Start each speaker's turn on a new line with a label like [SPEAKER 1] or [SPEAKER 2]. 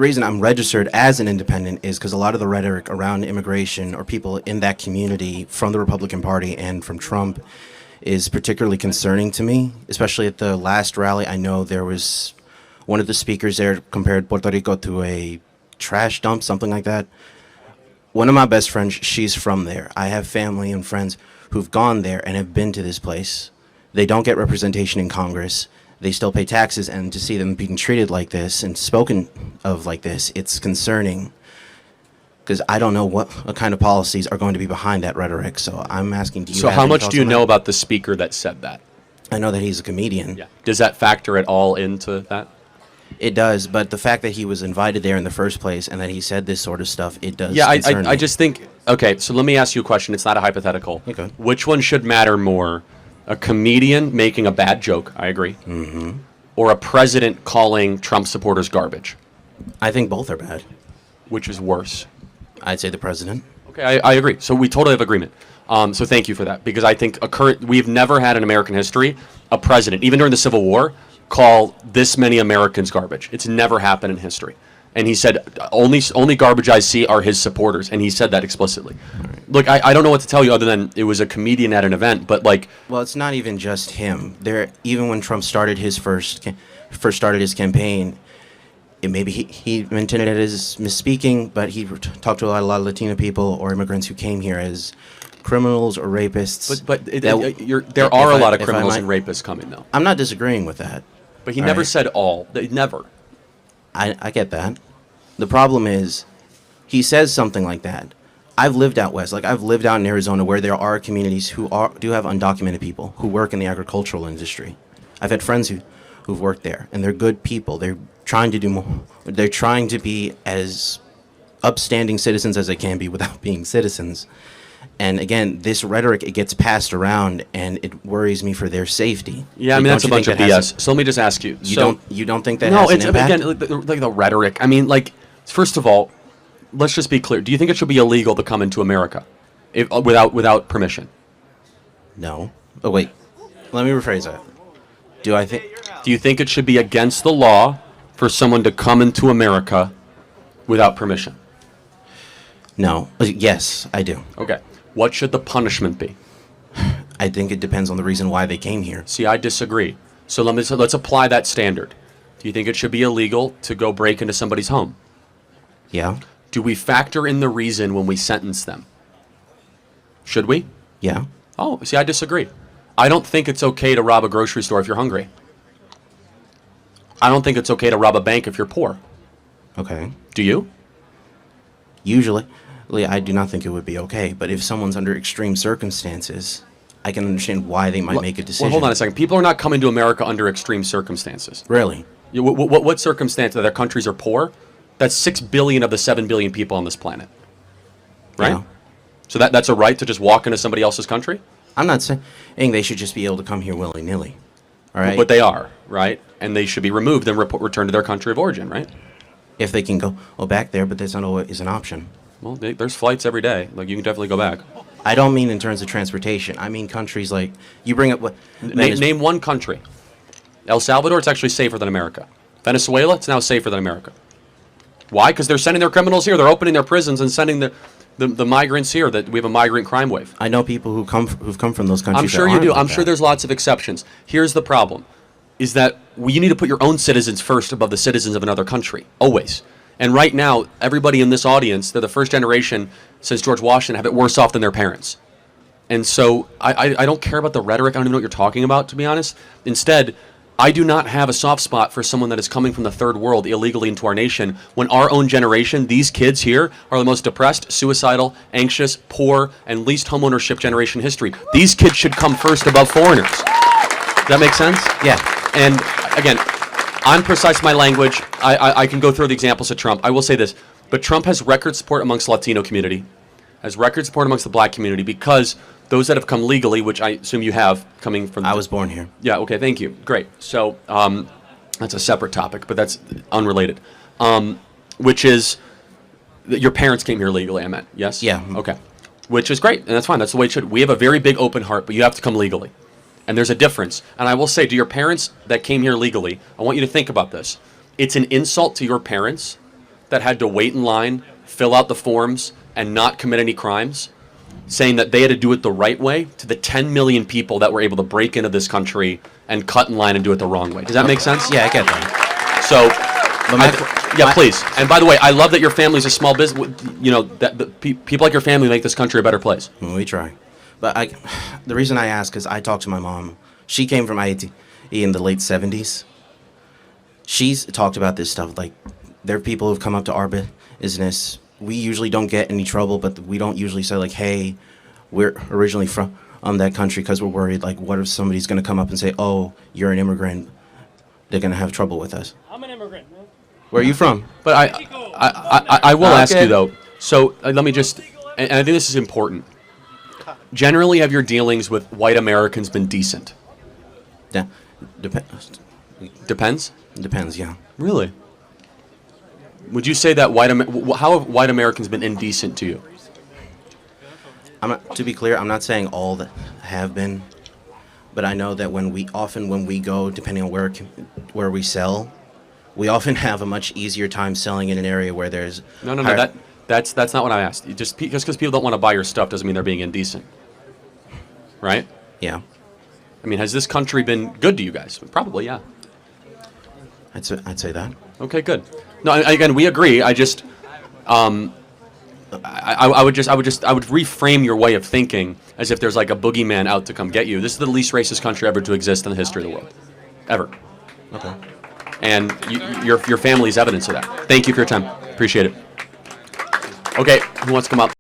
[SPEAKER 1] reason I'm registered as an independent is because a lot of the rhetoric around immigration or people in that community from the Republican Party and from Trump is particularly concerning to me, especially at the last rally. I know there was one of the speakers there compared Puerto Rico to a trash dump, something like that. One of my best friends, she's from there. I have family and friends who've gone there and have been to this place. They don't get representation in Congress. They still pay taxes, and to see them being treated like this and spoken of like this, it's concerning. Because I don't know what kind of policies are going to be behind that rhetoric. So I'm asking, do you
[SPEAKER 2] So
[SPEAKER 1] have
[SPEAKER 2] how
[SPEAKER 1] any
[SPEAKER 2] much
[SPEAKER 1] thoughts
[SPEAKER 2] do you
[SPEAKER 1] on
[SPEAKER 2] know
[SPEAKER 1] that?
[SPEAKER 2] about the speaker that said that?
[SPEAKER 1] I know that he's a comedian.
[SPEAKER 2] Yeah. Does that factor at all into that?
[SPEAKER 1] It does, but the fact that he was invited there in the first place and that he said this sort of stuff, it does
[SPEAKER 2] Yeah,
[SPEAKER 1] concern
[SPEAKER 2] I
[SPEAKER 1] me.
[SPEAKER 2] just think, okay, so let me ask you a question. It's not a hypothetical.
[SPEAKER 1] Okay.
[SPEAKER 2] Which one should matter more? A comedian making a bad joke, I agree, or a president calling Trump supporters garbage?
[SPEAKER 1] I think both are bad.
[SPEAKER 2] Which is worse?
[SPEAKER 1] I'd say the president.
[SPEAKER 2] Okay, I agree. So we totally have agreement. So thank you for that, because I think we've never had in American history a president, even during the Civil War, call this many Americans garbage. It's never happened in history. And he said, only garbage I see are his supporters, and he said that explicitly. Right. Look, I don't know what to tell you other than it was a comedian at an event, but like...
[SPEAKER 1] Well, it's not even just him. Even when Trump started his first started his campaign, maybe he mentioned it as misspeaking, but he talked to a lot of Latino people or immigrants who came here as criminals or rapists.
[SPEAKER 2] But there are a lot of criminals and rapists coming, though.
[SPEAKER 1] I'm not disagreeing with that.
[SPEAKER 2] But he never said all. Never.
[SPEAKER 1] I get that. The problem is, he says something like that. I've lived out west. Like, I've lived out in Arizona where there are communities who do have undocumented people who work in the agricultural industry. I've had friends who've worked there, and they're good people. They're trying to do more. They're trying to be as upstanding citizens as they can be without being citizens. And again, this rhetoric, it gets passed around, and it worries me for their safety.
[SPEAKER 2] Yeah, I mean, that's a bunch of BS. So let me just ask you.
[SPEAKER 1] You don't think that has an impact?
[SPEAKER 2] No, it's, again, like the rhetoric. I mean, like, first of all, let's just be clear. Do you think it should be illegal to come into America without permission?
[SPEAKER 1] No. Oh, wait. Let me rephrase that.
[SPEAKER 2] Do you think it should be against the law for someone to come into America without permission?
[SPEAKER 1] No. Yes, I do.
[SPEAKER 2] Okay. What should the punishment be?
[SPEAKER 1] I think it depends on the reason why they came here.
[SPEAKER 2] See, I disagree. So let's apply that standard. Do you think it should be illegal to go break into somebody's home?
[SPEAKER 1] Yeah.
[SPEAKER 2] Do we factor in the reason when we sentence them? Should we?
[SPEAKER 1] Yeah.
[SPEAKER 2] Oh, see, I disagree. I don't think it's okay to rob a grocery store if you're hungry. I don't think it's okay to rob a bank if you're poor.
[SPEAKER 1] Okay.
[SPEAKER 2] Do you?
[SPEAKER 1] Usually, I do not think it would be okay. But if someone's under extreme circumstances, I can understand why they might make a decision.
[SPEAKER 2] Well, hold on a second. People are not coming to America under extreme circumstances.
[SPEAKER 1] Really?
[SPEAKER 2] What circumstance? That their countries are poor? That's 6 billion of the 7 billion people on this planet. Right?
[SPEAKER 1] Yeah.
[SPEAKER 2] So that's a right to just walk into somebody else's country?
[SPEAKER 1] I'm not saying they should just be able to come here willy-nilly. All right?
[SPEAKER 2] But they are, right? And they should be removed and returned to their country of origin, right?
[SPEAKER 1] If they can go back there, but that's not always an option.
[SPEAKER 2] Well, there's flights every day. Like, you can definitely go back.
[SPEAKER 1] I don't mean in terms of transportation. I mean countries like, you bring up what...
[SPEAKER 2] Name one country. El Salvador, it's actually safer than America. Venezuela, it's now safer than America. Why? Because they're sending their criminals here. They're opening their prisons and sending the migrants here. That we have a migrant crime wave.
[SPEAKER 1] I know people who've come from those countries.
[SPEAKER 2] I'm sure you do. I'm sure there's lots of exceptions. Here's the problem, is that you need to put your own citizens first above the citizens of another country, always. And right now, everybody in this audience, they're the first generation since George Washington, have it worse off than their parents. And so I don't care about the rhetoric. I don't even know what you're talking about, to be honest. Instead, I do not have a soft spot for someone that is coming from the third world illegally into our nation when our own generation, these kids here, are the most depressed, suicidal, anxious, poor, and least homeownership generation in history. These kids should come first above foreigners. Does that make sense?
[SPEAKER 1] Yeah.
[SPEAKER 2] And again, I'm precise in my language. I can go through the examples of Trump. I will say this, but Trump has record support amongst the Latino community, has record support amongst the black community, because those that have come legally, which I assume you have, coming from...
[SPEAKER 1] I was born here.
[SPEAKER 2] Yeah, okay, thank you. Great. So that's a separate topic, but that's unrelated. Which is, your parents came here legally, I meant, yes?
[SPEAKER 1] Yeah.
[SPEAKER 2] Okay. Which is great, and that's fine. That's the way it should. We have a very big open heart, but you have to come legally. And there's a difference. And I will say, to your parents that came here legally, I want you to think about this. It's an insult to your parents that had to wait in line, fill out the forms, and not commit any crimes, saying that they had to do it the right way, to the 10 million people that were able to break into this country and cut in line and do it the wrong way. Does that make sense?
[SPEAKER 1] Yeah, I get that.
[SPEAKER 2] So,
[SPEAKER 1] But
[SPEAKER 2] please. And by the way, I love that your family's a small business. You know, that people like your family make this country a better place.
[SPEAKER 1] We try. But the reason I ask is I talked to my mom. She came from Haiti in the late 70s. She's talked about this stuff. Like, there are people who've come up to our business. We usually don't get any trouble, but we don't usually say, like, hey, we're originally from that country, because we're worried, like, what if somebody's going to come up and say, oh, you're an immigrant? They're going to have trouble with us.
[SPEAKER 3] I'm an immigrant, man.
[SPEAKER 1] Where are you from?
[SPEAKER 2] But I will ask you, though. So let me just, and I think this is important. Generally, have your dealings with white Americans been decent?
[SPEAKER 1] Yeah.
[SPEAKER 2] Depends?
[SPEAKER 1] Depends, yeah.
[SPEAKER 2] Really? Would you say that how have white Americans been indecent to you?
[SPEAKER 1] To be clear, I'm not saying all that have been, but I know that when we go, depending on where we sell, we often have a much easier time selling in an area where there's
[SPEAKER 2] No. That's not what I asked. Just because people don't want to buy your stuff doesn't mean they're being indecent, right?
[SPEAKER 1] Yeah.
[SPEAKER 2] I mean, has this country been good to you guys? Probably, yeah.
[SPEAKER 1] I'd say that.
[SPEAKER 2] Okay, good. No, again, we agree. I just, I would reframe your way of thinking as if there's like a boogeyman out to come get you. This is the least racist country ever to exist in the history of the world, ever.
[SPEAKER 1] Okay.
[SPEAKER 2] And your family's evidence of that. Thank you for your time. Appreciate it. Okay, who wants to come up?